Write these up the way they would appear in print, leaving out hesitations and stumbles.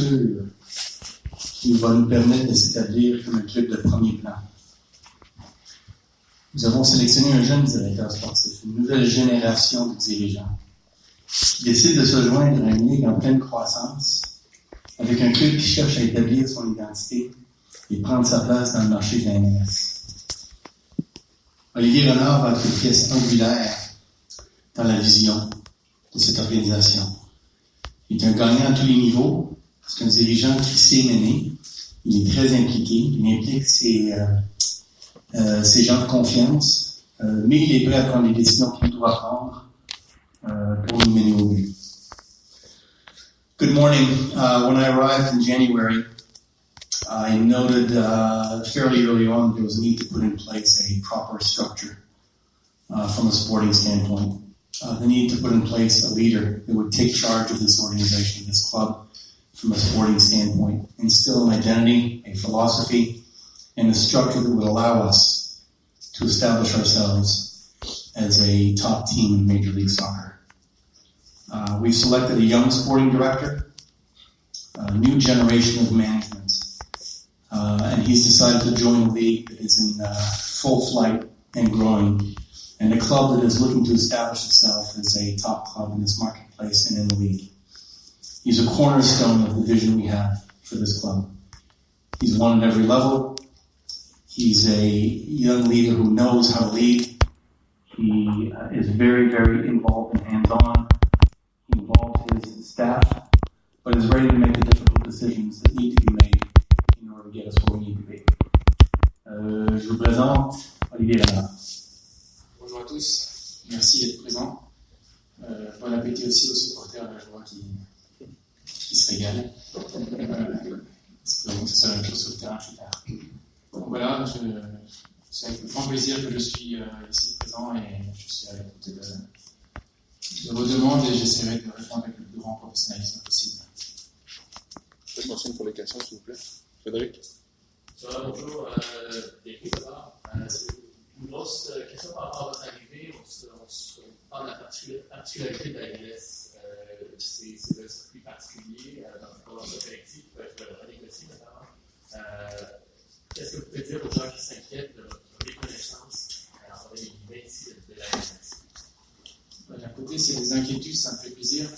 sûr qui va nous permettre de s'établir comme un club de premier plan. Nous avons sélectionné un jeune directeur sportif, une nouvelle génération de dirigeants, qui décide de se joindre à une ligue en pleine croissance, avec un club qui cherche à établir son identité et prendre sa place dans le marché de la MLS. Olivier Renard va être une pièce angulaire dans la vision de cette organisation. Il est un gagnant à tous les niveaux. C'est un dirigeant qui sait mener. Il est très impliqué. Il implique ses gens de confiance, mais il est prêt à prendre les décisions qu'il doit prendre pour nous mener au but. Good morning. When I arrived in January, I noted fairly early on there was a need to put in place a proper structure from a sporting standpoint. The need to put in place a leader that would take charge of this organization, this club, from a sporting standpoint, instill an identity, a philosophy, and a structure that would allow us to establish ourselves as a top team in Major League Soccer. We've selected a young sporting director, a new generation of management, and he's decided to join a league that is in full flight and growing, and a club that is looking to establish itself as a top club in this marketplace and in the league. He's a cornerstone of the vision we have for this club. He's won at every level. He's a young leader who knows how to lead. He is very, very involved and hands-on. He involves his staff, but is ready to make the difficult decisions that need to be made in order to get us where we need to be. Je vous présente Olivier Renard. Bonjour à tous, merci d'être présents. Bon appétit aussi aux supporters, là, je vois qui se régalent. Espérons que ce soit la même chose sur le terrain plus tard. Donc voilà, c'est avec grand plaisir que je suis ici présent et je suis à l'écoute de vos demandes et j'essaierai de répondre avec le plus grand professionnalisme possible. Je te mentionne pour les questions, s'il vous plaît. Frédéric. Bonjour, bienvenue d'abord. Une grosse question par rapport à votre arrivée. On parle de la particularité de la MLS. C'est un circuit particulier dans le convention collective qui peut être renégocié notamment. Qu'est-ce que vous pouvez dire aux gens qui s'inquiètent de votre méconnaissance en guillemets ici de la MLS? D'un côté, s'il y a des inquiétudes, ça me fait plaisir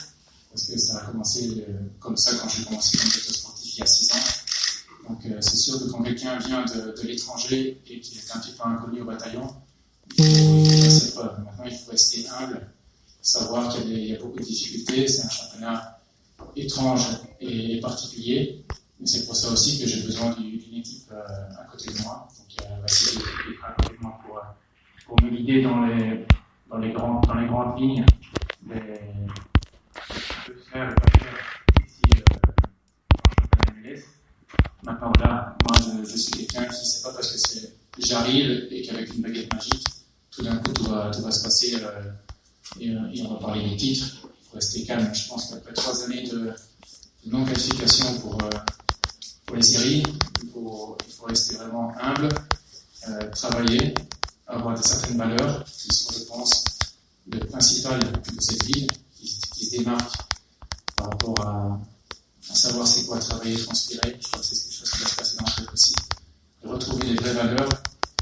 parce que ça a commencé comme ça quand j'ai commencé comme directeur sportif il y a 6 ans. Donc c'est sûr que quand quelqu'un vient de l'étranger et qu'il est un petit peu inconnu au bataillon, il faut faire ses preuves. Maintenant, il faut rester humble, savoir qu'il y a beaucoup de difficultés. C'est un championnat étrange et particulier. Mais c'est pour ça aussi que j'ai besoin d'une équipe à côté de moi. Donc Vassili est à côté de moi pour me guider dans les grandes lignes. Je peux faire ici en championnat MLS. Maintenant là, moi je suis quelqu'un qui, c'est pas parce que j'arrive et qu'avec une baguette magique, tout d'un coup tout va se passer et on va parler des titres. Il faut rester calme. Je pense qu'après 3 années de non-qualification pour les séries, il faut rester vraiment humble, travailler, avoir certaines valeurs qui sont, je pense, le principal de cette ville, qui se démarque par rapport à savoir c'est quoi travailler, transpirer. Je crois que c'est quelque chose qui va se passer dans le club aussi. De retrouver les vraies valeurs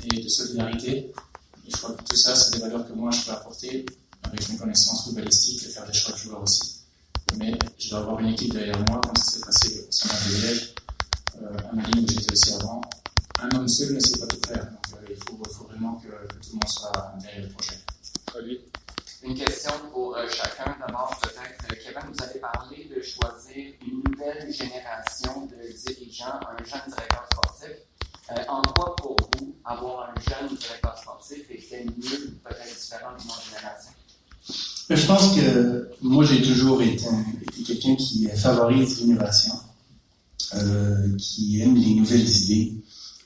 et de solidarité. Et je crois que tout ça, c'est des valeurs que moi je peux apporter avec mes connaissances footballistiques et faire des choix de joueurs aussi. Mais je dois avoir une équipe derrière moi, comme ça s'est passé au sein de Liège, à Malines où j'étais aussi avant. Un homme seul ne sait pas tout faire. Donc il faut vraiment que tout le monde soit derrière le projet. Olivier. Une question pour chacun. D'abord, peut-être, Kevin, vous avez parlé de choisir une nouvelle génération de dirigeants, un jeune directeur sportif. En quoi, pour vous, avoir un jeune directeur sportif était mieux ou peut-être différent d'une autre génération? Je pense que moi, j'ai toujours été quelqu'un qui favorise l'innovation, qui aime les nouvelles idées,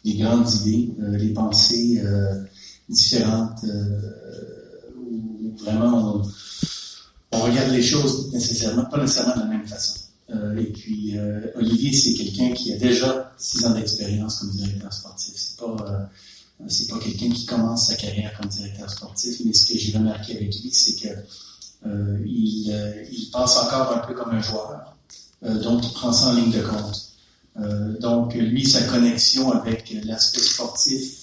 les grandes idées, les pensées différentes, où vraiment on regarde les choses pas nécessairement de la même façon. Et puis, Olivier, c'est quelqu'un qui a déjà 6 ans d'expérience comme directeur sportif. C'est pas quelqu'un qui commence sa carrière comme directeur sportif, mais ce que j'ai remarqué avec lui, c'est que il pense encore un peu comme un joueur. donc il prend ça en ligne de compte. Donc lui, sa connexion avec l'aspect sportif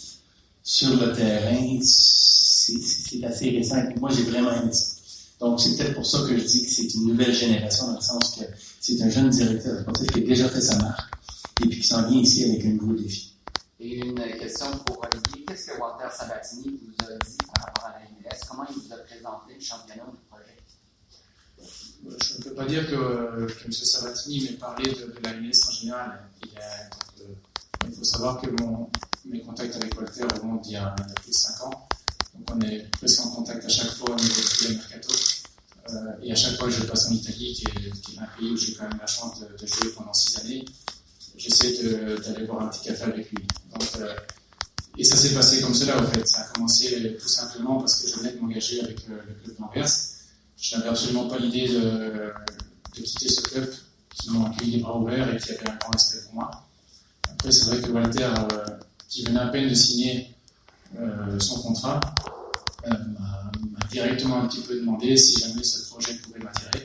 sur le terrain, c'est assez récent. Et moi, j'ai vraiment aimé ça. Donc, c'est peut-être pour ça que je dis que c'est une nouvelle génération, dans le sens que c'est un jeune directeur sportif qui a déjà fait sa marque et puis qui s'en vient ici avec un nouveau défi. Et une question pour Olivier. Qu'est-ce que Walter Sabatini vous a dit par rapport à la MLS? Comment il vous a présenté le championnat ou le projet? Je ne peux pas dire que M. Sabatini m'ait parlé de la MLS en général. Il faut savoir que mes contacts avec Walter remontent d'il y a plus de 5 ans. Donc on est presque en contact à chaque fois au niveau de mercato. Et à chaque fois que je passe en Italie, qui est un pays où j'ai quand même la chance de jouer pendant 6 années, j'essaie d'aller boire un petit café avec lui. Donc, et ça s'est passé comme cela, en fait. Ça a commencé tout simplement parce que je venais de m'engager avec le club d'Anvers. Je n'avais absolument pas l'idée de quitter ce club qui m'ont accueilli les bras ouverts et qui avait un grand respect pour moi. Après, c'est vrai que Walter, qui venait à peine de signer son contrat, m'a directement un petit peu demandé si jamais ce projet pouvait m'attirer.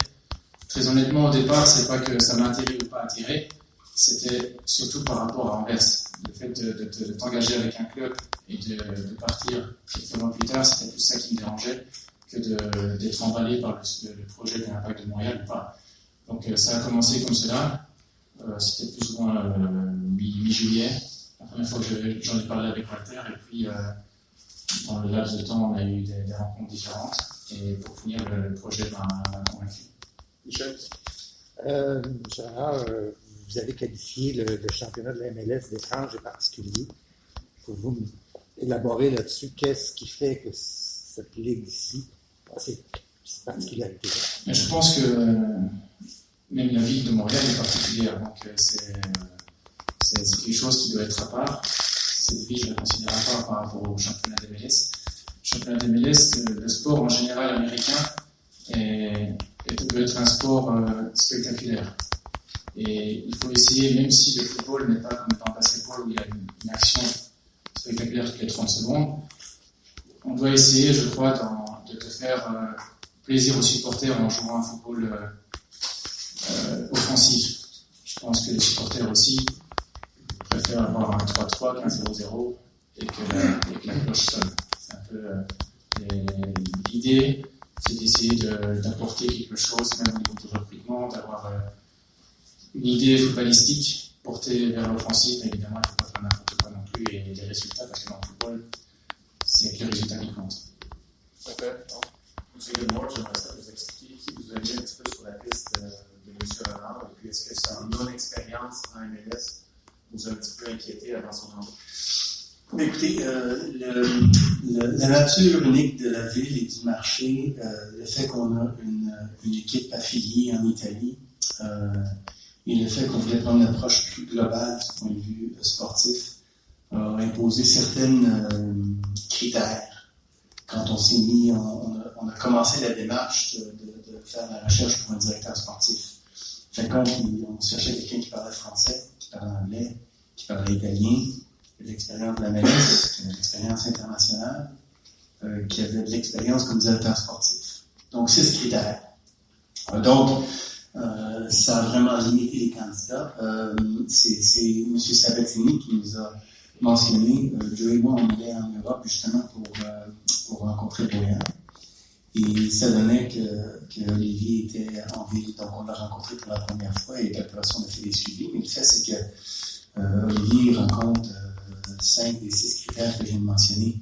Très honnêtement, au départ, c'est pas que ça m'attirait ou pas attiré, c'était surtout par rapport à Anvers. Le fait de t'engager avec un club et de partir quelques mois plus tard, c'était plus ça qui me dérangeait que d'être emballé par le projet de l'Impact de Montréal ou pas. Donc ça a commencé comme cela. C'était plus ou moins mi-juillet, la première fois que j'en ai parlé avec Walter, et puis dans le laps de temps, on a eu des rencontres différentes, et pour finir, le projet m'a convaincu. Michel? Gérard, vous avez qualifié le championnat de la MLS d'étrange et particulier. Pouvez-vous élaborer là-dessus? Qu'est-ce qui fait que cette ligue ici a cette particularité? Mais je pense que même la ville de Montréal est particulière, donc c'est quelque chose qui doit être à part. Cette ville, je la considère à part par rapport au championnat des MLS. Le championnat des MLS, le sport en général américain peut être un sport spectaculaire. Et il faut essayer, même si le football n'est pas comme dans le basketball où il y a une action spectaculaire toutes les 30 secondes, on doit essayer, je crois, de te faire plaisir aux supporters en jouant un football offensif. Je pense que les supporters aussi préfèrent avoir un 3-3 qu'un 0-0 et que la cloche sonne. C'est un peu l'idée, c'est d'essayer d'apporter quelque chose, même au niveau du recrutement, d'avoir une idée footballistique portée vers l'offensive. Évidemment, il ne faut pas faire n'importe quoi non plus et des résultats, parce que dans le football, c'est que les résultats qui comptent. Ok. Monsieur Gilmore, j'aimerais ça vous expliquer qui vous aviez un petit peu sur la piste de M. Renard, et puis est-ce que sa non-expérience en MLS vous a un petit peu inquiété avant son embauche? Écoutez, la nature unique de la ville et du marché, le fait qu'on a une équipe affiliée en Italie, et le fait qu'on voulait prendre une approche plus globale du point de vue sportif, a imposé certains critères. Quand on s'est mis, on a commencé la démarche de faire la recherche pour un directeur sportif. Fait qu'on cherchait quelqu'un qui parlait français, qui parlait anglais, qui parlait italien, de l'expérience de la MLS, de l'expérience internationale, qui avait de l'expérience comme directeur sportif. Donc, 6 critères. Donc, ça a vraiment limité les candidats. C'est M. Sabatini qui nous a mentionné. Joe et moi, on allait en Europe justement pour rencontrer Boyan. Et ça donnait que Olivier était en ville. Donc, on l'a rencontré pour la première fois et après ça, on a fait des suivis. Mais le fait, c'est que Olivier rencontre 5 des 6 critères que je viens de mentionner.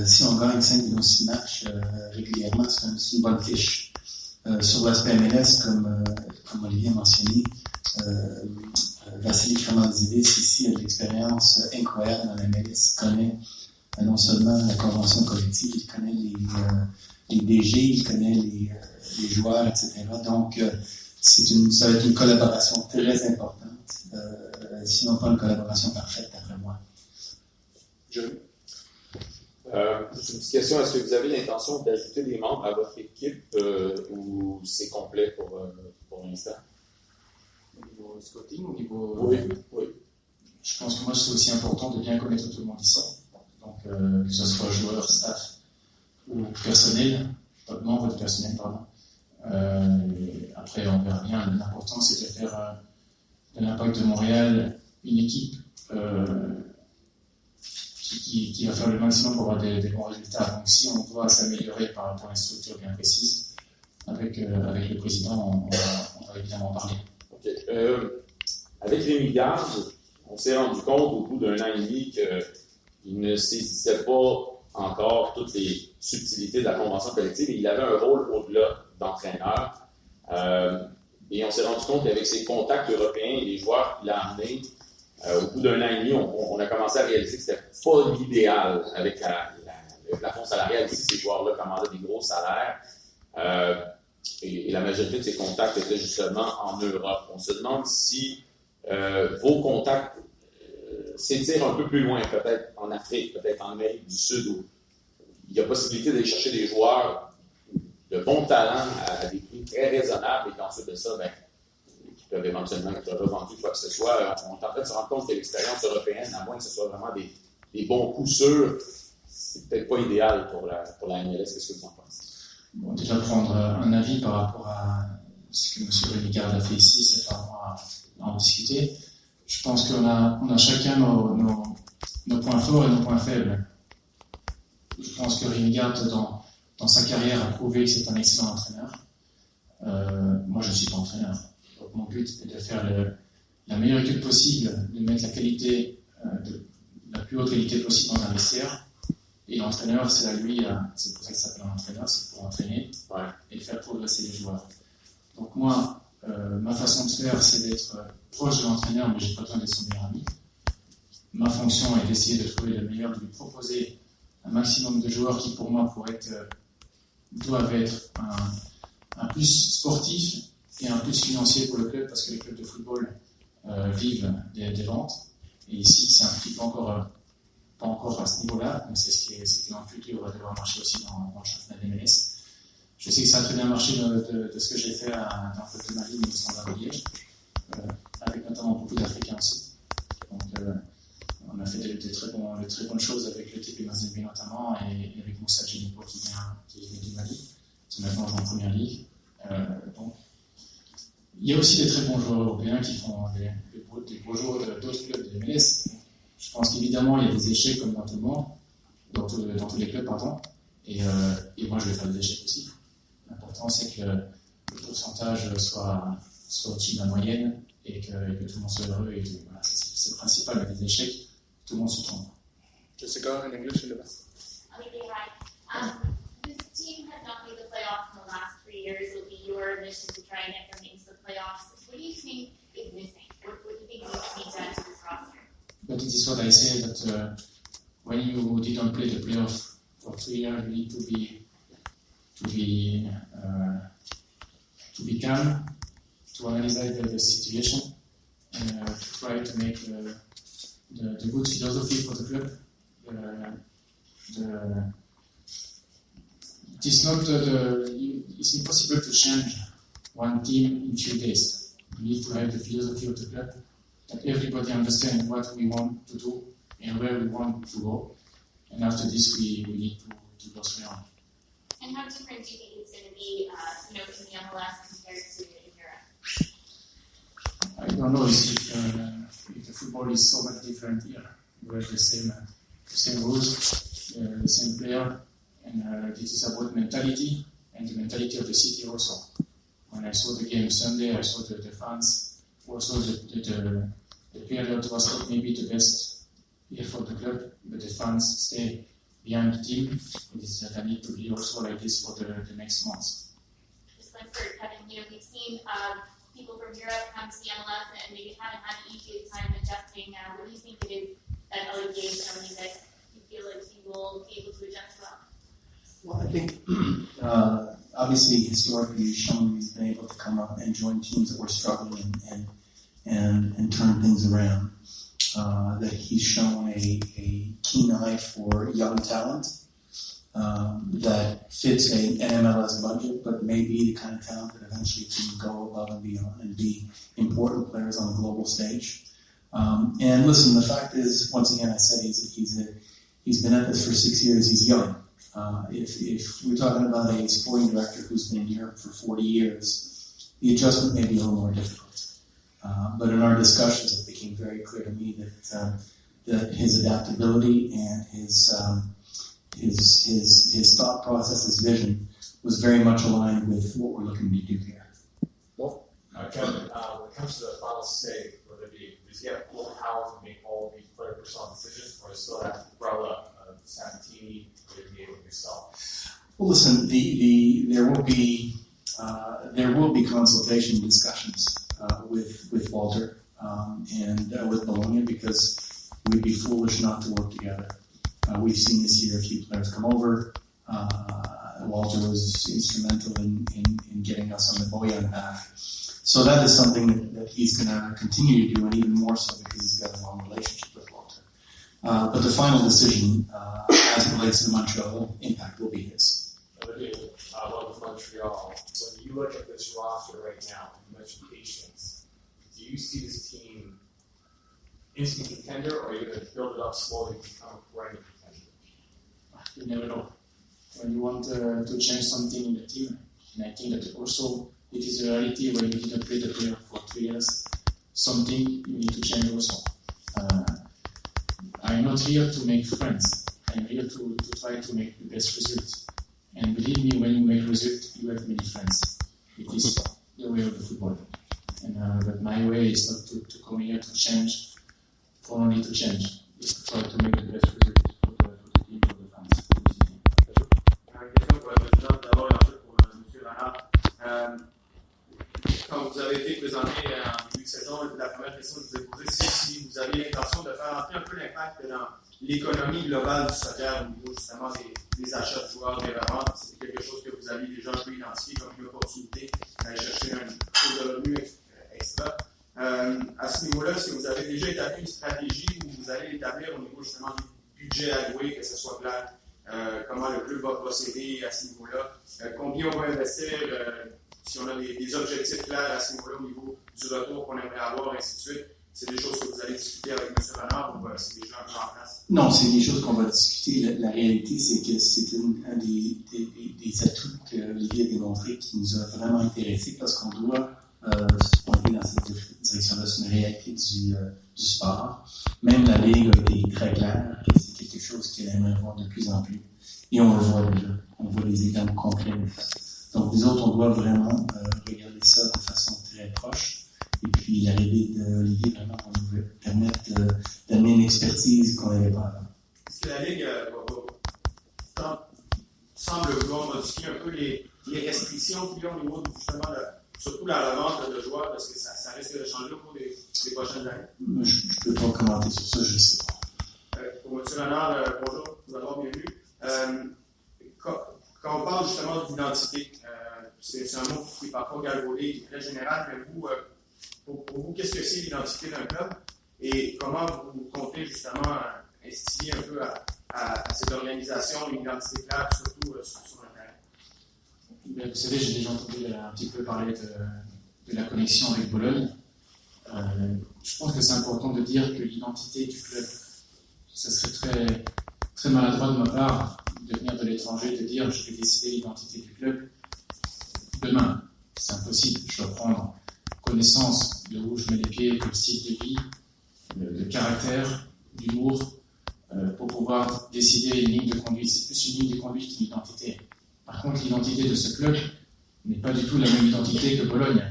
Si on gagne 5 de nos 6 matchs régulièrement, c'est une bonne fiche. Sur l'aspect MLS, comme Olivier a mentionné, Vassili Kramanidis ici a de l'expérience incroyable dans la MLS. Il connaît non seulement la convention collective, il connaît les DG, il connaît les joueurs, etc. Donc, ça va être une collaboration très importante, sinon pas une collaboration parfaite, d'après moi. John? Une petite question, est-ce que vous avez l'intention d'ajouter des membres à votre équipe ou c'est complet pour l'instant? Au niveau scouting, au niveau... Oui. Je pense que moi, c'est aussi important de bien connaître tout le monde ici. Donc, que ce soit joueur, staff ou personnel, pas de membre de personnel, pardon. Après, on verra bien. L'important, c'est de faire de l'Impact de Montréal une équipe qui va faire le maximum pour avoir des bons résultats. Donc, si on doit s'améliorer par rapport à une structure bien précise, avec le président, on va évidemment en parler. Okay. Avec Rémi Garde, on s'est rendu compte au bout d'un an et demi qu'il ne saisissait pas encore toutes les subtilités de la convention collective et il avait un rôle au-delà d'entraîneur. Et on s'est rendu compte qu'avec ses contacts européens et les joueurs qu'il a amenés, au bout d'un an et demi, on a commencé à réaliser que c'était pas l'idéal avec le plafond salarial. Ici, ces joueurs-là commandaient des gros salaires. Et la majorité de ces contacts étaient justement en Europe. On se demande si vos contacts s'étirent un peu plus loin, peut-être en Afrique, peut-être en Amérique du Sud, où il y a possibilité d'aller chercher des joueurs de bon talent à des prix très raisonnables et qu'ensuite de ça, qui peuvent éventuellement être revendus, quoi que ce soit. On est en train de se rendre compte que l'expérience européenne, à moins que ce soit vraiment des bons coups sûrs, c'est peut-être pas idéal pour la MLS. Qu'est-ce que vous en pensez? Bon, déjà prendre un avis par rapport à ce que M. Rémi Garde a fait ici, c'est pas moi à en discuter. Je pense qu'on a chacun nos points forts et nos points faibles. Je pense que Rémi Garde, dans sa carrière, a prouvé que c'est un excellent entraîneur. Moi, je ne suis pas entraîneur. Donc, mon but est de faire la meilleure équipe possible, de mettre la qualité, la plus haute qualité possible dans un vestiaire. Et l'entraîneur, c'est à lui, c'est pour ça que ça s'appelle un entraîneur, c'est pour entraîner et faire progresser les joueurs. Donc moi, ma façon de faire, c'est d'être proche de l'entraîneur, mais je n'ai pas besoin d'être son meilleur ami. Ma fonction est d'essayer de trouver le meilleur, de lui proposer un maximum de joueurs qui, pour moi, doivent être un plus sportif et un plus financier pour le club, parce que les clubs de football vivent des ventes. Et ici, c'est un petit peu pas encore à ce niveau-là, mais c'est ce qui dans le futur va devoir marcher aussi dans le championnat des MLS. Je sais que ça a très bien marché de ce que j'ai fait dans le club de Mali, mais aussi en Liège, avec notamment beaucoup d'Africains aussi. Donc, on a fait de très bonnes choses avec le TP Mazembe notamment, et avec Moussa Djenipo qui vient du Mali, qui maintenant joue en première ligue. Donc, il y a aussi des très bons joueurs européens qui font des beaux jours d'autres clubs de MLS. Je pense qu'évidemment, il y a des échecs comme dans tout le monde, dans tous les clubs, pardon. Et moi, je vais faire des échecs aussi. L'important, c'est que le pourcentage soit au-dessus de la moyenne et que tout le monde soit heureux. Et voilà, c'est le principal. Il y a des échecs, tout le monde se trompe. Jessica, in English, in the best. Hi. This team has not made the playoffs in the last 3 years. It will be your mission to try and get them into the playoffs. What do you think is missing? What do you think needs to be done to this roster? But it is what I say, that when you didn't play the playoff for 3 years, you need to be calm, to analyze the situation, and to try to make the good philosophy for the club. It's impossible to change one team in few days. You need to have the philosophy of the club, that everybody understands what we want to do and where we want to go. And after this, we need to go straight on. And how different do you think it's going to be, in the MLS compared to in Europe? I don't know if the football is so much different here. We have the same rules, the same player, and this is about mentality and the mentality of the city also. When I saw the game Sunday, I saw the fans, also the period was not maybe the best here for the club, but the fans stay behind the team. That need to be also like this for the next months. Just like for Kevin, we've seen people from Europe come to the MLS and maybe haven't had the easiest time adjusting. What do you think it is that LA is coming that you feel like he will be able to adjust well? Well, I think obviously historically he's shown he's been able to come up and join teams that were struggling and turn things around. That he's shown a keen eye for young talent that fits an MLS budget, but may be the kind of talent that eventually can go above and beyond and be important players on a global stage. And listen, the fact is, once again, I said he's been at this for 6 years. He's young. If we're talking about a sporting director who's been in Europe for 40 years, the adjustment may be a little more difficult. But in our discussions, it became very clear to me that his adaptability and his thought process, his vision, was very much aligned with what we're looking to do here. Kevin, when it comes to the final say, whether it be, does he have full power to make all the player personal decisions, or still have to grow up Sabatini to be able to yourself? Well, listen, there will be consultation discussions with Walter and with Bologna, because we'd be foolish not to work together. We've seen this year a few players come over. Walter was instrumental in getting us on the Bojan path. So that is something that he's going to continue to do, and even more so because he's got a long relationship with Walter. But the final decision, as it relates to the Montreal impact, will be his. With Montreal, when you look at this roster right now, you mentioned patience. Do you see this team instant contender, or are you going to build it up slowly to become a perennial contender? You never know. When you want to change something in the team, and I think that also it is a reality when you didn't play the player for 2 years, something you need to change also. I'm not here to make friends. I'm here to try to make the best result. And believe me, when you make result, you have many friends. It is the way of the football. And but my way is not to come here to change, for only to change. It's to try to make the best result for the team, for the fans. Une question pour le président, d'abord et ensuite pour M. Renard. Quand vous avez été présenté en début de saison, la première question que je vous ai posée, c'est si vous aviez l'intention de faire entrer un peu l'impact dans l'économie globale du soccer au niveau justement des achats de joueurs, des reventes. C'est quelque chose que vous aviez déjà un peu identifié comme une opportunité d'aller chercher un peu de revenus extra. À ce niveau-là, est-ce que vous avez déjà établi une stratégie où vous allez établir au niveau justement du budget alloué, que ce soit clair, comment le club va procéder à ce niveau-là, combien on va investir, si on a des objectifs clairs à ce niveau-là au niveau du retour qu'on aimerait avoir, ainsi de suite. C'est des choses que vous allez discuter avec M. Renard ou c'est déjà un peu en place? Non, c'est des choses qu'on va discuter. La réalité, c'est que c'est un des atouts que Olivier a démontré qui nous a vraiment intéressés, parce qu'on doit se pointer dans cette direction-là. C'est une réalité du sport. Même la Ligue a été très claire que c'est quelque chose qu'elle aimerait voir de plus en plus. Et on le voit déjà. On voit des exemples concrets de ça. Donc, nous autres, on doit vraiment regarder ça de façon très proche. Et puis, l'arrivée d'Olivier, vraiment, va nous permettre d'amener une expertise qu'on n'avait pas avant. Est-ce que la Ligue semble vouloir modifier un peu les restrictions qu'il y a au niveau, justement, surtout la revente de joueurs, parce que ça risque de changer au cours des prochaines années? Je ne peux pas commenter sur ça, je ne sais pas. Pour M. Renard, bonjour, tout d'abord, bienvenue. Quand on parle justement d'identité, c'est un mot qui est parfois galvaudé, qui est très général, mais vous, pour vous, qu'est-ce que c'est l'identité d'un club et comment vous comptez justement instiller un peu à cette organisation une identité claire, surtout sur le terrain? Vous savez, j'ai déjà entendu un petit peu parler de la connexion avec Bologne. Je pense que c'est important de dire que l'identité du club, ça serait très, très maladroit de ma part de venir de l'étranger, de dire je vais décider l'identité du club demain. C'est impossible. Je dois prendre connaissance de où je mets les pieds, de style de vie, de caractère, d'humour, pour pouvoir décider une ligne de conduite. C'est plus une ligne de conduite qu'une identité. Par contre, l'identité de ce club n'est pas du tout la même identité que Bologne.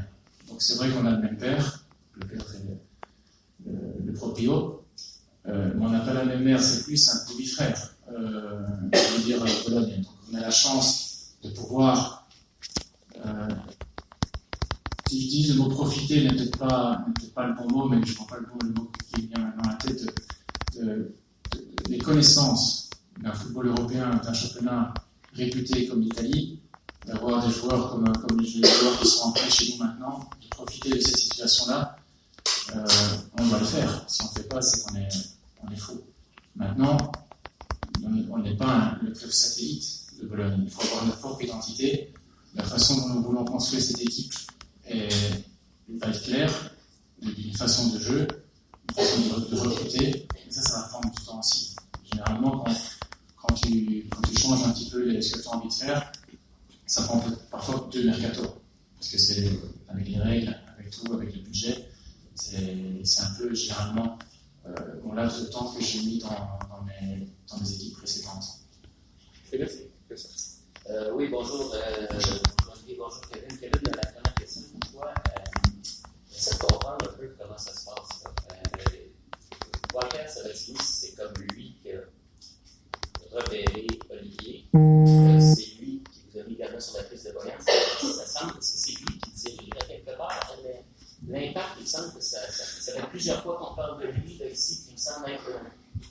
Donc c'est vrai qu'on a le même père, le père c'est le proprio, mais on n'a pas la même mère, c'est plus un demi-frère, je veux dire Bologne. Donc on a la chance de pouvoir, si je dis le mot profiter n'est peut-être pas le bon mot, mais je ne prends pas le mot qui vient maintenant à la tête, des connaissances d'un football européen, d'un championnat réputé comme l'Italie, d'avoir des joueurs comme les joueurs qui sont entrés chez nous maintenant, de profiter de cette situation-là, on doit le faire. Si on ne le fait pas, c'est qu'on est fou. Maintenant, on n'est pas le club satellite de Bologne. Il faut avoir notre propre identité. La façon dont nous voulons construire cette équipe va être claire, d'une façon de jeu, une façon de recruter. Et ça va prendre du temps aussi. Généralement, quand tu changes un petit peu ce que tu as envie de faire, ça prend parfois 2 mercato. Parce que c'est avec les règles, avec tout, avec le budget, c'est un peu généralement mon laps de temps que j'ai mis dans mes équipes précédentes. Oui, bonjour. Bonjour Kevin. Kevin, la première question pour toi. J'essaie de comprendre un peu comment ça se passe. Walker Sabatini, c'est comme lui qui a repéré Olivier. C'est lui qui vous a mis également sur la piste de Boyan. Ça semble, est-ce que c'est lui qui dirigerait quelque part l'impact? Il me semble que ça fait plusieurs fois qu'on parle de lui là, ici, puis il me semble être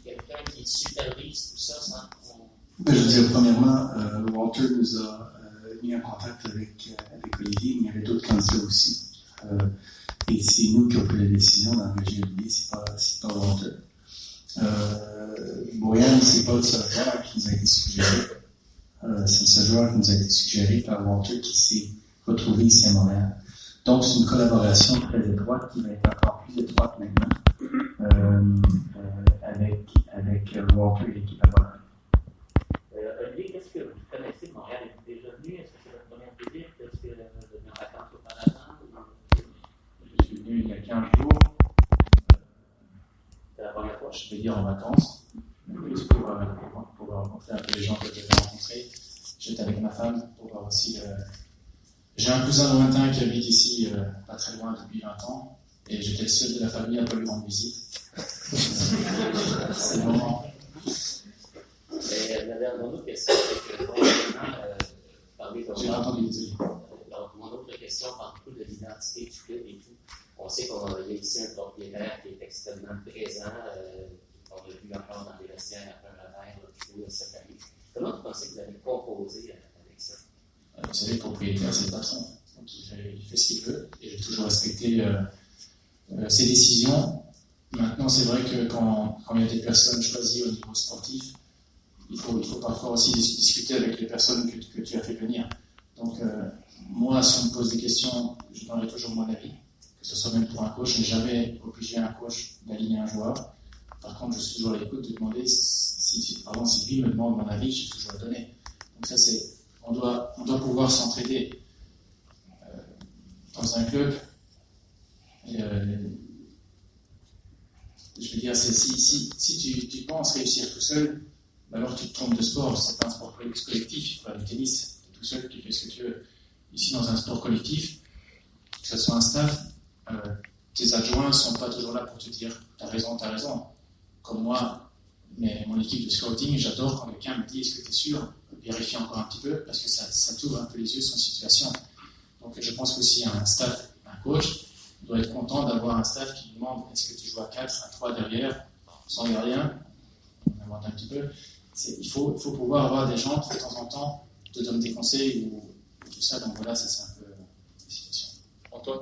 quelqu'un qui supervise tout ça sans qu'on... Je veux dire, premièrement, Walter nous a mis en contact avec Olivier, mais il y avait d'autres candidats aussi. Et c'est nous qui avons pris la décision d'engager Olivier, c'est pas Walter. Boyan, c'est pas le seul joueur qui nous a été suggéré. C'est le seul joueur qui nous a été suggéré par Walter qui s'est retrouvé ici à Montréal. Donc, c'est une collaboration très étroite qui va être encore plus étroite maintenant avec Walter et l'équipe à Montréal. Olivier, qu'est-ce que vous connaissez de Montréal? Êtes-vous déjà venu? Est-ce que c'est votre première visite? Est-ce que vous êtes venu en vacances auparavant? Je suis venu il y a 15 jours. C'est la première fois? Je vais dire en vacances, plus pour rencontrer un peu les gens que je devais rencontrer. J'étais avec ma femme pour voir aussi. J'ai un cousin lointain qui habite ici, pas très loin depuis 20 ans, et j'étais le seul de la famille à pas lui rendre visite. C'est le moment. Mon autre question, c'est que j'ai entendu, désolé. Mon autre question parle beaucoup de l'identité du club et tout. On sait qu'il y a ici un propriétaire qui est extrêmement présent, qu'on a vu encore dans les vestiaires après un revers cette année. Comment vous pensez que vous allez composer avec ça? Vous savez, le propriétaire, c'est le patron. Donc il fait ce qu'il veut, et j'ai toujours respecté ses décisions. Maintenant, c'est vrai que quand il y a des personnes choisies au niveau sportif, il faut parfois aussi discuter avec les personnes que tu as fait venir. Donc, moi, si on me pose des questions, je donnerai toujours mon avis, que ce soit même pour un coach. Je n'ai jamais obligé un coach d'aligner un joueur. Par contre, je suis toujours à l'écoute de demander si lui me demande mon avis, j'ai toujours le donner. Donc ça, on doit pouvoir s'entraider dans un club. Je veux dire, si tu penses réussir tout seul, alors tu te trompes de sport. C'est pas un sport collectif. Le tennis, tu es tout seul, tu fais ce que tu veux. Ici, dans un sport collectif, que ce soit un staff, tes adjoints ne sont pas toujours là pour te dire t'as raison. Comme moi, mais mon équipe de scouting, j'adore quand quelqu'un me dit est-ce que tu es sûr? Vérifie encore un petit peu, parce que ça t'ouvre un peu les yeux sur une situation. Donc je pense qu'aussi un staff, un coach, doit être content d'avoir un staff qui demande est-ce que tu joues à 4, à 3 derrière, sans gardien, on invente un petit peu. Il faut pouvoir avoir des gens qui de temps en temps te donnent des conseils ou tout ça. Donc voilà, ça c'est un peu la situation. Antoine?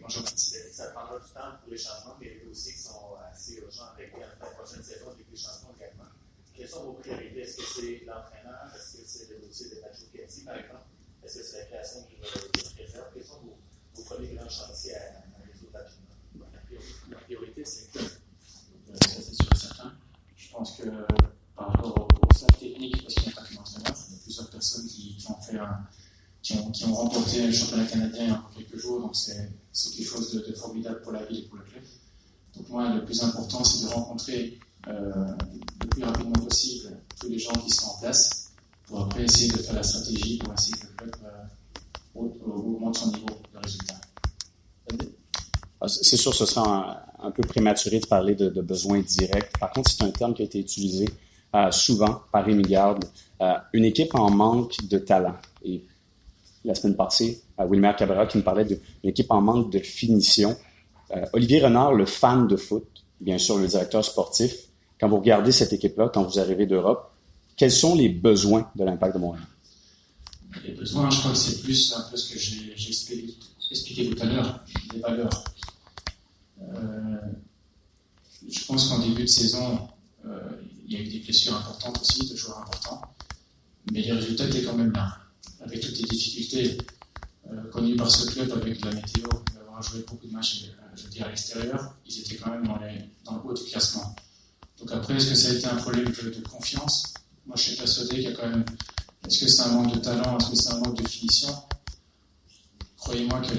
Bonjour. Ça prendra du temps pour les changements, mais il y a des dossiers qui sont assez urgents avec la prochaine saison, avec les changements également. Quelles sont vos priorités? Est-ce que c'est l'entraîneur? Est-ce que c'est le dossier de Nacho Piatti, par exemple? Est-ce que c'est la création de réserve? Quels sont vos premiers grands chantiers à résoudre rapidement? La priorité, c'est que ça c'est sûr et certain. Je pense que par rapport au staff technique, parce qu'il n'y a pas que l'entraîneur, il y a plusieurs personnes qui ont remporté le championnat canadien il y a encore quelques jours, donc c'est quelque chose de formidable pour la ville et pour le club. Donc moi, le plus important, c'est de rencontrer le plus rapidement possible tous les gens qui sont en place pour après essayer de faire la stratégie pour essayer que le club augmente son niveau de résultat. C'est sûr, ce sera un peu prématuré de parler de besoins directs. Par contre, c'est un terme qui a été utilisé souvent par Rémi Garde. Une équipe en manque de talent. Et la semaine passée, Wilmer Cabrera qui nous parlait d'une équipe en manque de finition. Olivier Renard, le fan de foot, bien sûr le directeur sportif, quand vous regardez cette équipe-là, quand vous arrivez d'Europe, quels sont les besoins de l'Impact de Montréal? Les besoins, je crois que c'est plus un peu ce que j'ai expliqué tout à l'heure, des valeurs. Je pense qu'en début de saison, il y a eu des blessures importantes aussi, de joueurs importants, mais les résultats étaient quand même là. Avec toutes les difficultés connues par ce club, avec la météo, d'avoir joué beaucoup de matchs à l'extérieur, ils étaient quand même dans le haut du classement. Donc après, est-ce que ça a été un problème de confiance? moi je suis persuadé qu'il y a quand même, est-ce que c'est un manque de talent, est-ce que c'est un manque de finition? Croyez-moi que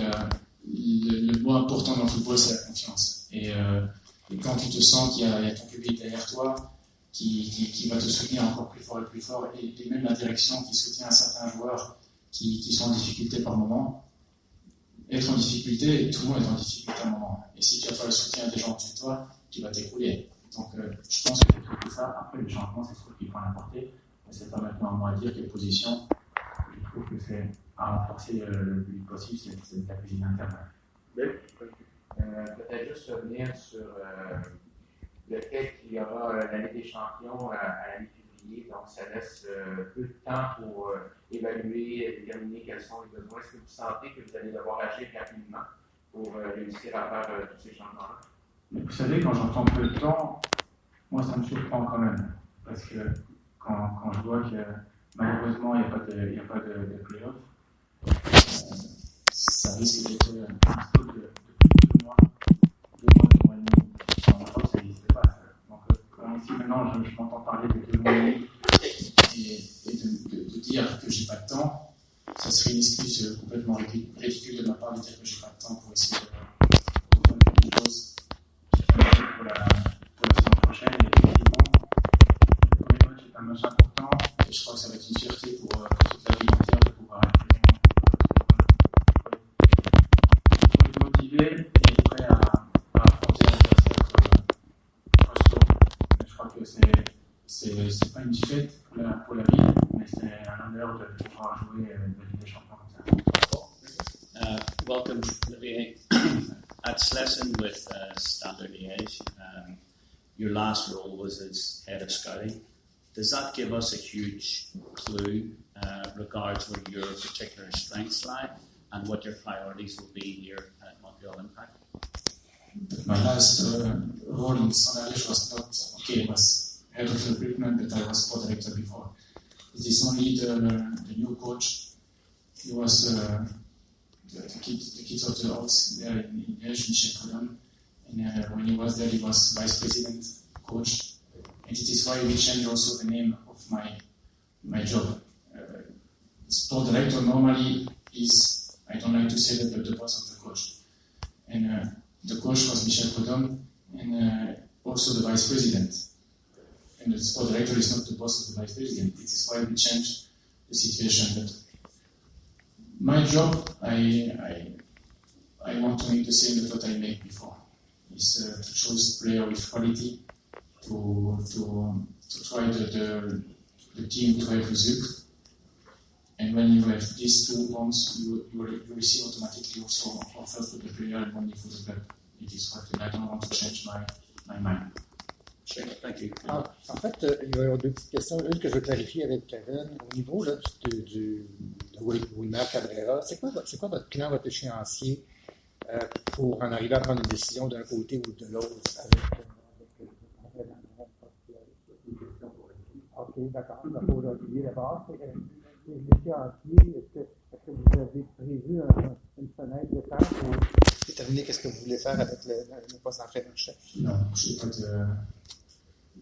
le mot important dans le football, c'est la confiance. Et quand tu te sens qu'il y a ton public derrière toi, qui va te soutenir encore plus fort, et même la direction qui soutient un certain joueur qui sont en difficulté par moment, être en difficulté, tout le monde est en difficulté à un moment. Et si tu n'as pas le soutien des gens au-dessus de toi, tu vas t'écrouler. Donc je pense que c'est tout ça. Après, le changement, c'est ce qu'il faut l'apporter. C'est pas maintenant à moi à dire quelle position. Je trouve que c'est à renforcer le plus possible, c'est la cuisine interne. Peut-être juste revenir sur le fait qu'il y aura la Ligue des champions à la mi-février, donc ça laisse peu de temps pour évaluer et déterminer quels sont les besoins. Est-ce que vous sentez que vous allez devoir agir rapidement pour réussir à faire tous ces changements-là? Mais vous savez, quand j'entends peu de temps, moi ça me surprend quand même. Parce que quand je vois que malheureusement il n'y a pas de play-off, ça risque d'être un truc de 2 mois et demi. En Europe, ça n'existe pas. Donc, si maintenant je m'entends parler de 2 mois et demi et de dire que j'ai pas de temps, ça serait une excuse complètement ridicule de ma part de dire que j'ai pas de temps pour essayer de faire quelque chose pour la saison prochaine. Et effectivement, le premier match est un match important et je crois que ça va être une fierté pour toute la vie entière de pouvoir être motivé et prêt à affronter l'adversaire costaud. Je crois que c'est pas une fête pour la ville, mais c'est un honneur de pouvoir jouer la Ligue des Champions comme ça. Welcome, Olivier. At Slessen with Standard Liège, your last role was as head of scouting. Does that give us a huge clue regards where your particular strengths lie and what your priorities will be here at Montreal Impact? My last role in Standard Liège was not was head of recruitment, but I was sport director before. It is only the new coach. He was the kids of the Hawks there in Liège, Michel Prudhomme. And when he was there, he was vice president, coach. And it is why we changed also the name of my job. Sport director normally is, I don't like to say that, but the boss of the coach. And the coach was Michel Prudhomme, and also the vice president. And the sport director is not the boss of the vice president. It is why we changed the situation. But my job, I want to make the same as what I made before. Is to choose player with quality, to try the team to have results. And when you have these 2 bonds, you receive automatically also offers for the player and money for the club. It is what I don't want to change my mind. Thank you. En fait, il y a 2 petites questions. Une que je veux clarifier avec Kevin. Au niveau là, de Wilmer Cabrera, c'est quoi votre plan, votre échéancier pour en arriver à prendre une décision d'un côté ou de l'autre OK, d'accord. Pour Olivier d'abord, l'échéancier, est-ce que vous avez prévu une fenêtre de temps pour déterminer qu'est-ce que vous voulez faire avec le poste d'entraîneur-chef? Non,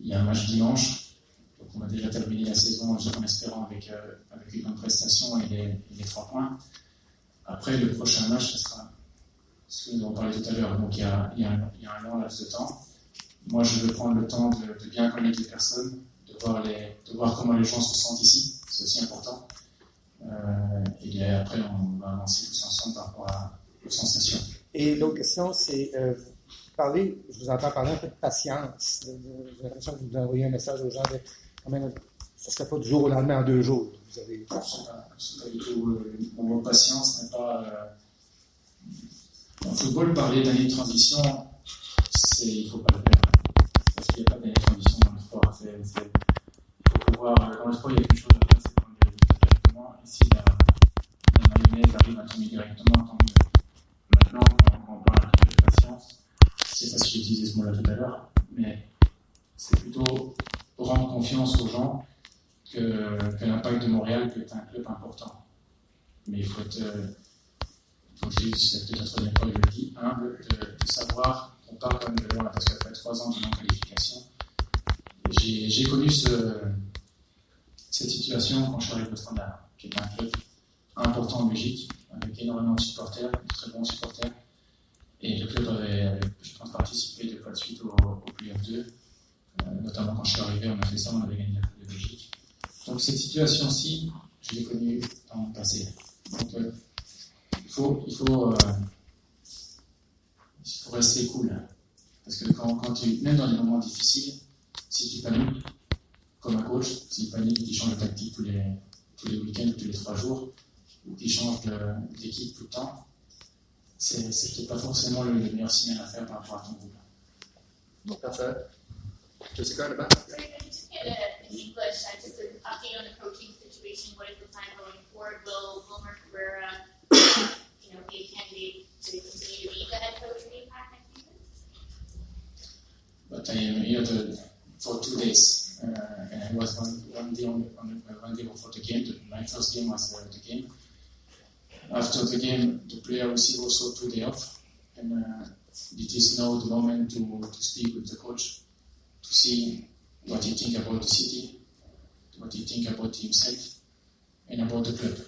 il y a un match dimanche, donc on va déjà terminer la saison en espérant avec une bonne prestation et les 3 points. Après, le prochain match, ce sera ce que nous avons parlé tout à l'heure. Donc il y a un long laps de temps. Moi, je veux prendre le temps de bien connaître les personnes, de voir comment les gens se sentent ici. C'est aussi important. Et après, on va avancer tous ensemble par rapport aux sensations. Et l'autre question, c'est je vous entends parler un peu de patience. J'ai l'impression que vous envoyez un message aux gens de quand même, ça ne serait pas du jour au lendemain en 2 jours. Vous avez... C'est pas du tout. Mon mot patience n'est pas. En football, parler d'année de transition, il ne faut pas le faire. Parce qu'il n'y a pas d'année de transition dans le sport. Il faut pouvoir. Dans le sport, il y a quelque chose à faire, c'est prendre des résultats directement. Et si la mayonnaise arrive à tomber directement, tant mieux. Maintenant, quand on parle de patience, je ne sais pas si j'ai utilisé ce mot-là tout à l'heure, mais c'est plutôt rendre confiance aux gens que l'Impact de Montréal peut être un club important. Mais il faut être, c'est peut-être la 3e fois que je le dis, humble de savoir qu'on part comme de loin, parce qu'après 3 ans de non-qualification, j'ai connu cette situation quand je suis arrivé au Standard, qui est un club important en Belgique, avec énormément de supporters, de très bons supporters. Et le club avait je pense, participé 2 fois de suite au Playoff 2. Notamment quand je suis arrivé, on a fait ça, on avait gagné la Coupe de Belgique. Donc cette situation-ci, je l'ai connue dans le passé. Donc il faut rester cool. Parce que même dans les moments difficiles, si tu paniques, comme un coach, si tu paniques, tu changes de tactique tous les week-ends ou tous les 3 jours, ou tu changes d'équipe tout le temps, c'est peut-être pas forcément le meilleur signal à faire par rapport à ton groupe. Bon, parfait. Jessica, le bas. Sorry, can you just get in English, just an update on the coaching situation? What is the plan going forward? Will Wilmer Cabrera, be a candidate to continue to be the head coach of the Impact next season? But I am here for 2 days, and I was one day before the game. My first game was the game. After the game, the player received also 2 days off, and it is now the moment to speak with the coach, to see what he think about the city, what he think about himself, and about the club.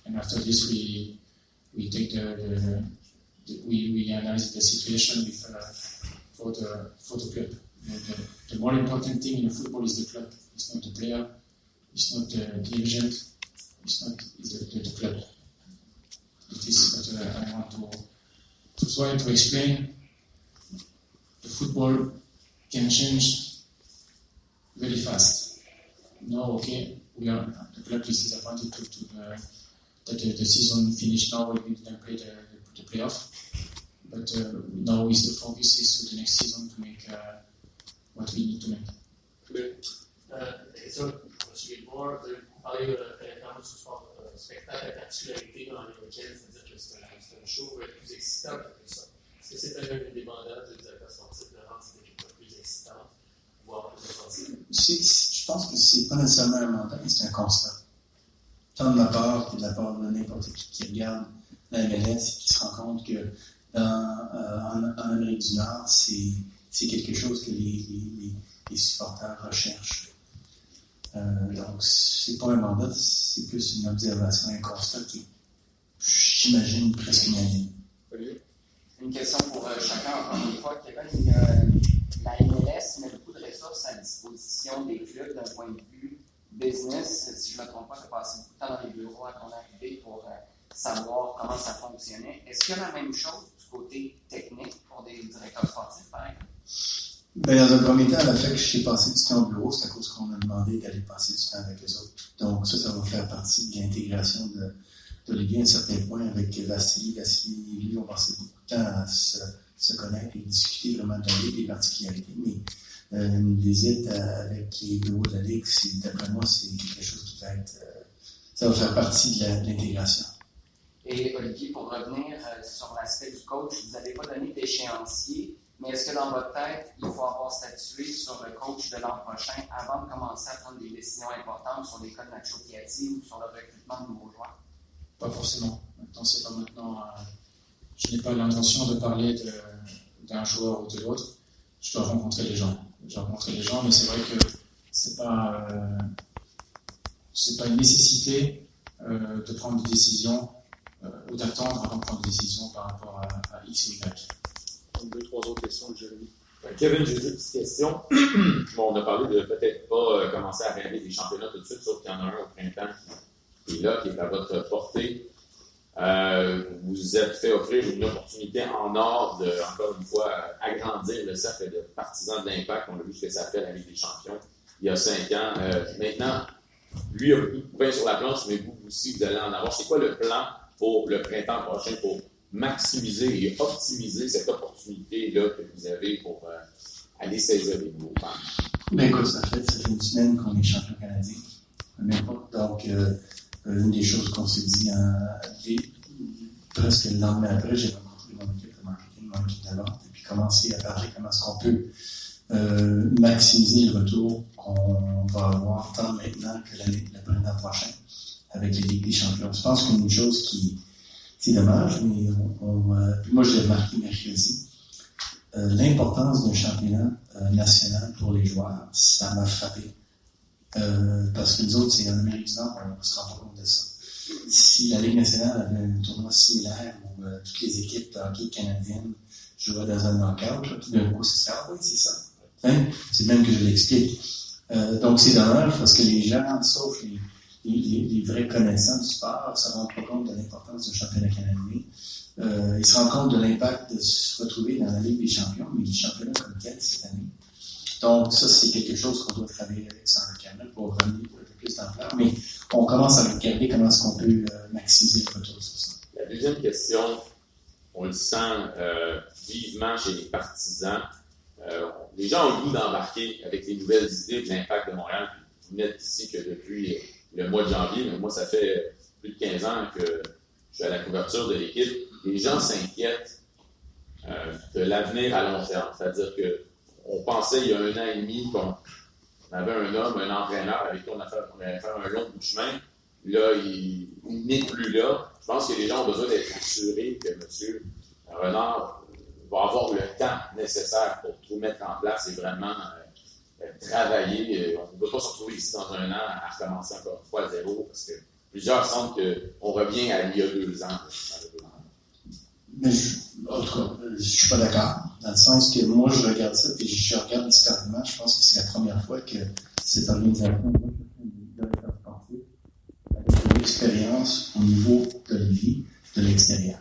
And after this, we take we analyze the situation for the club. The more important thing in football is the club. It's not the player. It's not the dirigent. It's the club. It is what I want to try to explain. The football can change very fast. No, okay, the club is disappointed that the season finished now. We didn't play the playoff, but now the focus is to the next season to make what we need to make. Question pour M. Gilmore. Vous parlez préalablement du spectacle à particularité dans les week-ends, c'est-à-dire que c'est un show qui va être plus excitant que ça. Est-ce que c'est un des mandats du directeur sportif de rendre cette équipe plus excitante, voire plus offensive? Je pense que c'est pas nécessairement un mandat, mais c'est un constat. Tant de ma part que de la part de n'importe qui regarde la MLS et qui se rend compte que en Amérique du Nord, c'est quelque chose que les supporters recherchent. Donc, c'est pas un mandat, c'est plus une observation, un constat qui, j'imagine, presque unanime. Une question pour chacun, encore une fois. Kevin, la MLS met beaucoup de ressources à disposition des clubs d'un point de vue business. Si je ne me trompe pas, tu as passé beaucoup de temps dans les bureaux à ton arrivée pour savoir comment ça fonctionnait. Est-ce qu'il y a la même chose du côté technique pour des directeurs sportifs, par exemple? Dans un premier temps, le fait que je suis passé du temps au bureau, c'est à cause qu'on m'a demandé d'aller passer du temps avec les autres. Donc ça va faire partie de l'intégration de Ligue 1 à un certain point avec Vassili et lui. On passait beaucoup de temps à se connaître et discuter vraiment de la Ligue, des particularités. Mais une visite avec les bureaux de la Ligue, d'après moi, c'est quelque chose qui va être... ça va faire partie de l'intégration. Et Olivier, pour revenir sur l'aspect du coach, vous n'avez pas donné d'échéancier, mais est-ce que dans votre tête, il faut avoir statué sur le coach de l'an prochain avant de commencer à prendre des décisions importantes sur les cas de Nacho Piatti ou sur le recrutement de nouveaux joueurs? Pas forcément. C'est pas maintenant. Je n'ai pas l'intention de parler d'un joueur ou de l'autre. Je dois rencontrer les gens. Mais c'est vrai que c'est pas une nécessité de prendre des décisions ou d'attendre avant de prendre des décisions par rapport à X ou Y. 2-3 autres questions de Jérémy. Kevin, j'ai une petite question. Bon, on a parlé de peut-être pas commencer à rêver des championnats tout de suite, sauf qu'il y en a un au printemps qui est là, qui est à votre portée. Vous vous êtes fait offrir une opportunité en or de, encore une fois, agrandir le cercle de partisans de l'Impact. On a vu ce que ça fait à la Ligue des Champions il y a 5 ans. Maintenant, lui a beaucoup de pain sur la planche, mais vous aussi, vous allez en avoir. C'est quoi le plan pour le printemps prochain pour maximiser et optimiser cette opportunité-là que vous avez pour aller saisir les nouveaux fans? Ben écoute, ça fait une semaine qu'on est champion canadien. Donc, une des choses qu'on s'est dit presque le lendemain après, j'ai rencontré mon équipe de marketing, mon équipe de vente, et puis commencé à parler comment est-ce qu'on peut maximiser le retour qu'on va avoir tant maintenant que le printemps prochain avec les Ligues des Champions. Je pense qu'une chose qui c'est dommage, mais moi je l'ai remarqué mercredi, l'importance d'un championnat national pour les joueurs, ça m'a frappé. Parce que nous autres, c'est en Amérique du Nord, on ne se rend pas compte de ça. Si la Ligue nationale avait un tournoi similaire où toutes les équipes de hockey canadiennes jouaient dans un knockout, là, tout d'un coup, ce serait « Ah oui, c'est ça. » C'est même que je l'explique. Donc, c'est dommage parce que les gens, sauf les vrais connaissants du sport, ne se rendent pas compte de l'importance du championnat canadien. Ils se rendent compte de l'impact de se retrouver dans la Ligue des champions, mais les championnats comme tel cette année. Donc, ça, c'est quelque chose qu'on doit travailler avec Centre Canada pour ramener un peu plus d'ampleur. Mais on commence à regarder comment est-ce qu'on peut maximiser le retour sur ça. La deuxième question, on le sent vivement chez les partisans. Les gens ont le goût d'embarquer avec les nouvelles idées de l'impact de Montréal. Vous n'êtes ici que depuis le mois de janvier, mais moi, ça fait plus de 15 ans que je suis à la couverture de l'équipe. Les gens s'inquiètent de l'avenir à long terme. C'est-à-dire qu'on pensait il y a 1 an et demi qu'on avait un homme, un entraîneur avec qui on allait faire un long bout de chemin. Là, il n'est plus là. Je pense que les gens ont besoin d'être assurés que M. Renard va avoir le temps nécessaire pour tout mettre en place et vraiment travailler. On ne peut pas se retrouver ici dans 1 an à recommencer encore une fois à zéro parce que plusieurs sentent qu'on revient à il y a 2 ans. Mais en tout cas, je ne suis pas d'accord. Dans le sens que moi, je regarde ça et je regarde historiquement. Je pense que c'est la première fois que cette organisation va chercher un directeur sportif avec de l'expérience au niveau de la vie de l'extérieur.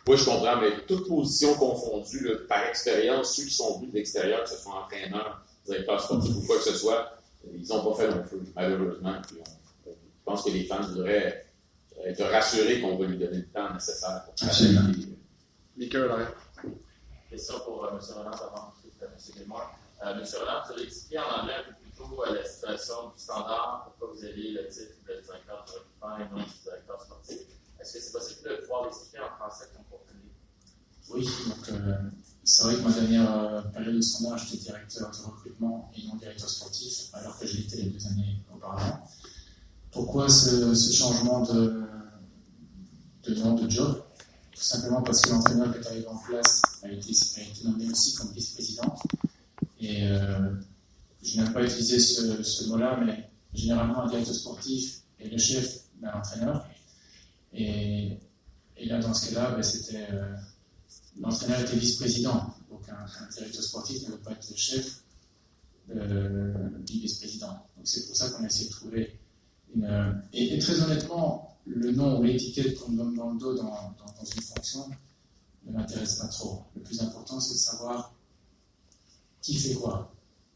Oui, je comprends, mais toute position confondue, là, par expérience, ceux qui sont venus de l'extérieur, que ce soit entraîneur, directeur sportif ou quoi que ce soit, ils n'ont pas fait long feu, malheureusement. Puis je pense que les fans devraient être rassurés qu'on va lui donner le temps nécessaire pour travailler. Michael, l'arrêt. Question pour M. Renard avant M. Guillemot. M. Renard, vous avez expliqué en anglais un peu plus tôt la situation du standard, pourquoi vous avez le titre de directeur de recrutement et non de directeur sportif. Est-ce que c'est possible de pouvoir l'expliquer en français qu'on comprenne? Oui, donc c'est vrai que ma dernière période de standard, j'étais directeur de recrutement et non directeur sportif, alors que je l'étais les 2 années auparavant. Pourquoi ce changement de nom de job? Tout simplement parce que l'entraîneur qui est arrivé en place a été nommé aussi comme vice-président. Et je n'aime pas utiliser ce mot-là, mais généralement un directeur sportif est le chef d'un entraîneur. Et là, dans ce cas-là, c'était l'entraîneur était vice-président. Donc un directeur sportif ne veut pas être le chef du vice-président. Donc c'est pour ça qu'on a essayé de trouver une... Et très honnêtement, le nom ou l'étiquette qu'on donne dans le dos dans une fonction ne m'intéresse pas trop. Le plus important, c'est de savoir qui fait quoi.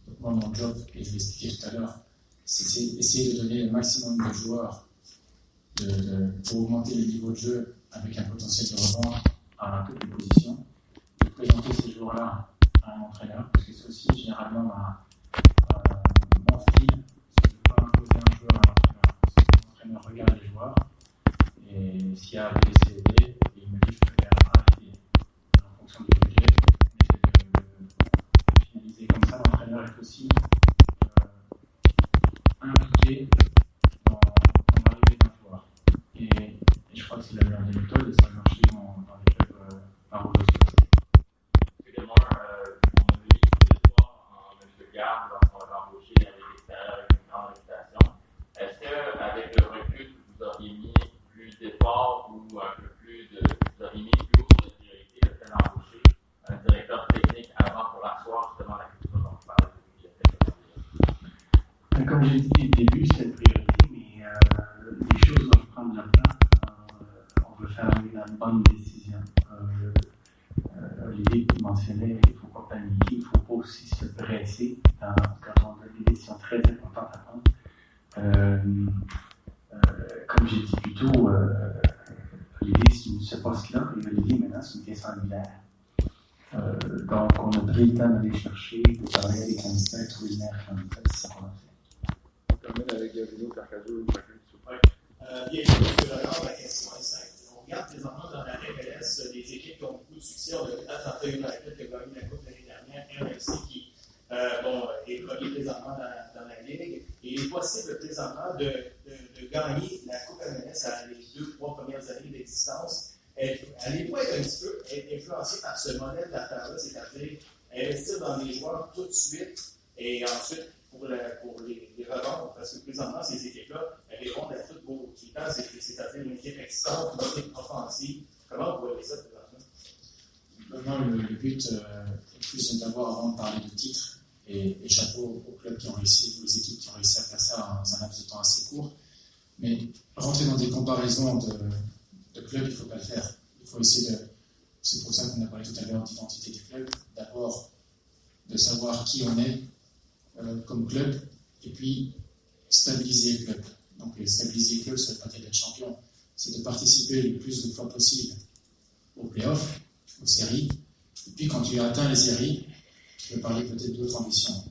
Donc moi, mon job, et je l'ai expliqué tout à l'heure, c'est essayer de donner le maximum de joueurs pour augmenter le niveau de jeu avec un potentiel de rebond à toutes les positions, de présenter ces joueurs-là à un entraîneur, parce que c'est aussi généralement mon style, c'est de ne pas imposer un joueur à l'entraîneur. L'entraîneur regarde les joueurs, et s'il y a B, C, D, il me dit je peux faire A et B. En fonction du budget, on essaie de finaliser comme ça. L'entraîneur est aussi impliqué dans l'arrivée d'un joueur. Et je crois que c'est la meilleure des méthodes, et ça a marché dans les clubs par où Également, on a vu des espoirs en M. Garde lorsqu'on l'a embauché avec l'extérieur avec une grande réputation. Est-ce qu'avec le recul, vous auriez mis plus d'efforts ou un peu plus vous auriez mis plus haut de priorité le fait d'embaucher un directeur technique avant pour asseoir justement la culture dont on parlait depuis quelques années? Comme j'ai dit au début, c'est une priorité, mais les choses doivent prendre leur temps. On veut faire une bonne décision. Olivier mentionnait qu'il ne faut pas paniquer, il ne faut pas aussi se presser quand on a des décisions très importantes à prendre. Comme j'ai dit plus tôt, Olivier, ce poste-là, et Olivier maintenant, c'est une question angulaire. Donc, on a pris le temps d'aller chercher, de parler avec les candidats et trouver le meilleur candidat, c'est ça qu'on a fait. On termine avec Bruno Carcazzo. Bien sûr, M. Renard, la question est simple. On regarde présentement dans la MLS des équipes qui ont beaucoup de succès. On a Atlanta United qui a gagné la Coupe l'année dernière, RFC qui est premier présentement dans la Ligue. Et il est possible présentement de gagner la Coupe MLS à les 2-3 premières années d'existence. Allez-vous être un petit peu influencé par ce modèle d'affaires-là, c'est-à-dire investir dans les joueurs tout de suite et ensuite pour les revendre, parce que présentement, ces équipes-là, elles répondent à tous vos critères, c'est-à-dire une équipe excitante, une équipe offensive. Comment vous voyez ça présentement? Maintenant, le but est plus d'abord, avant de parler de titres, et chapeau aux clubs qui ont réussi, aux équipes qui ont réussi à faire ça dans un laps de temps assez court. Mais rentrer dans des comparaisons de clubs, il ne faut pas le faire. Il faut essayer de. C'est pour ça qu'on a parlé tout à l'heure d'identité du club. D'abord, de savoir qui on est comme club, et puis stabiliser le club. Donc, stabiliser le club, ça ne veut pas dire d'être champion, c'est de participer le plus de fois possible aux playoffs, aux séries. Et puis, quand tu as atteint les séries, tu peux parler peut-être d'autres ambitions.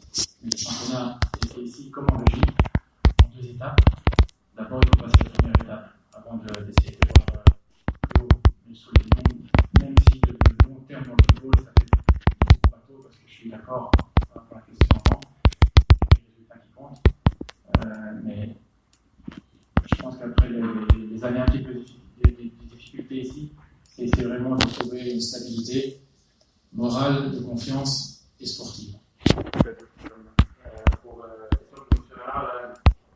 Mais le championnat est fait ici comme en Belgique, en 2 étapes. D'abord, il faut passer la première étape avant d'essayer de voir plus haut. Mais sur les même si le long terme dans le football, ça fait beaucoup bateau, parce que je suis d'accord par rapport à la question avant, c'est les résultats qui comptent. Mais je pense qu'après les années un petit peu des difficultés ici, c'est vraiment de trouver une stabilité morale, de confiance et sportive. Pour la question de M. Renard,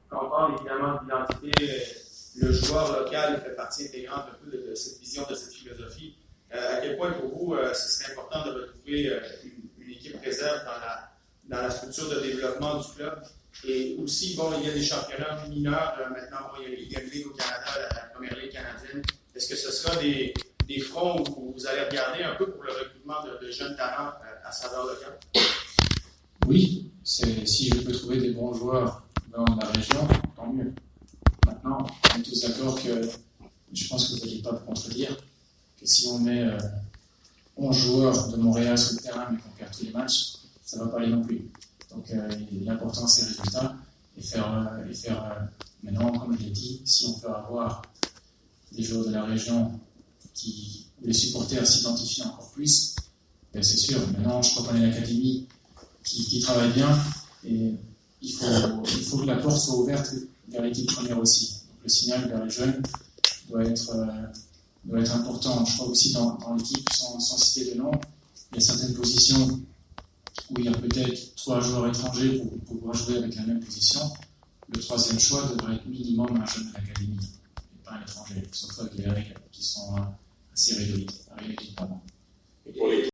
quand on parle évidemment d'identité, le joueur local fait partie intégrante un peu de cette vision, de cette philosophie. À quel point pour vous, ce serait important de retrouver une équipe réserve dans la structure de développement du club? Et aussi, bon, il y a des championnats mineurs. Maintenant, bon, il y a la Ligue Ligue au Canada, la Première Ligue canadienne. Est-ce que ce sera des fronts où vous allez regarder un peu pour le recrutement de jeunes talents à saveur locale? Oui, si je peux trouver des bons joueurs dans la région, tant mieux. Maintenant, on est tous d'accord que je pense que vous n'allez pas me contredire que si on met 11 joueurs de Montréal sur le terrain mais qu'on perd tous les matchs, ça ne va pas aller non plus. Donc l'important c'est le résultat et faire maintenant, comme je l'ai dit, si on peut avoir des joueurs de la région où les supporters s'identifient encore plus, ben c'est sûr. Maintenant, je crois qu'on est une académie qui travaille bien et il faut que la porte soit ouverte vers l'équipe première aussi. Donc, le signal vers les jeunes doit être important. Je crois aussi dans l'équipe, sans citer de nom, il y a certaines positions où il y a peut-être 3 joueurs étrangers pour pouvoir jouer avec la même position. Le 3e choix devrait être minimum un jeune de l'académie, et pas un étranger, sauf avec les règles qui sont assez réduites. Et pour l'équipe